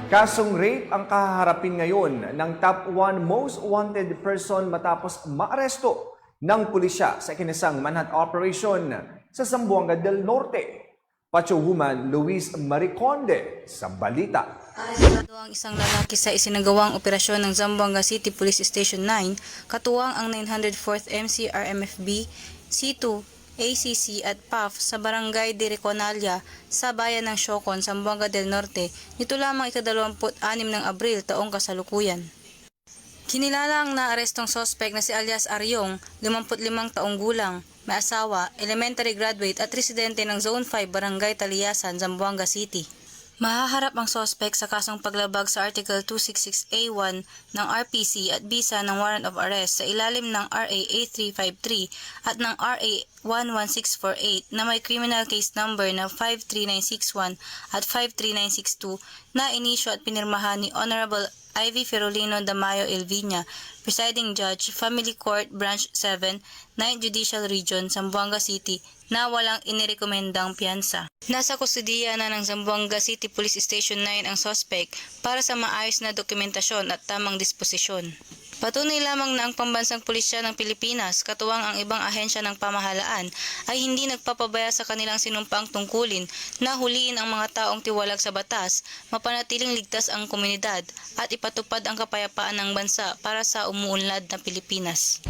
Kasong rape ang kaharapin ngayon ng top 1 most wanted person matapos maaresto ng pulisya sa ikinasang manhunt operation sa Zamboanga del Norte. Pacho Woman Luis Mariconde sa balita. Arestado ang isang lalaki sa isinagawang operasyon ng Zamboanga City Police Station 9, katuwang ang 904th MCRMFB, C2, ACC at PAF sa Barangay de Reconalia sa bayan ng Siocon, Zamboanga del Norte, nito lamang ika-26 ng Abril taong kasalukuyan. Kinilala ang naarestong sospek na si alias Aryong, 55 taong gulang, may asawa, elementary graduate at residente ng Zone 5 Barangay Taliasan, Zamboanga City. Mahaharap ang sospek sa kasong paglabag sa Article 266A1 ng RPC at bisa ng Warrant of Arrest sa ilalim ng RA 8353 at ng RA 11648 na may criminal case number na 53961 at 53962 na inisyo at pinirmahan ni Honorable Ivy Ferolino Damayo Elvina, Presiding Judge, Family Court Branch 7, 9th Judicial Region, Zamboanga City, na walang inirekomendang piyansa. Nasa kustudiya na ng Zamboanga City Police Station 9 ang suspect para sa maayos na dokumentasyon at tamang disposisyon. Patunay lamang na ang Pambansang Pulisya ng Pilipinas, katuwang ang ibang ahensya ng pamahalaan, ay hindi nagpapabaya sa kanilang sinumpaang tungkulin na huliin ang mga taong tiwalag sa batas, mapanatiling ligtas ang komunidad, at ipatupad ang kapayapaan ng bansa para sa umuunlad na Pilipinas.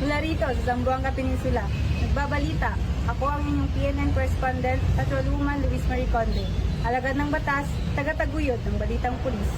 Mula rito sa Zamboanga Peninsula, nagbabalita, ako ang inyong PNN correspondent, Patrolwoman Luis Mariconde, alagad ng batas, taga-taguyod ng Balitang Pulis.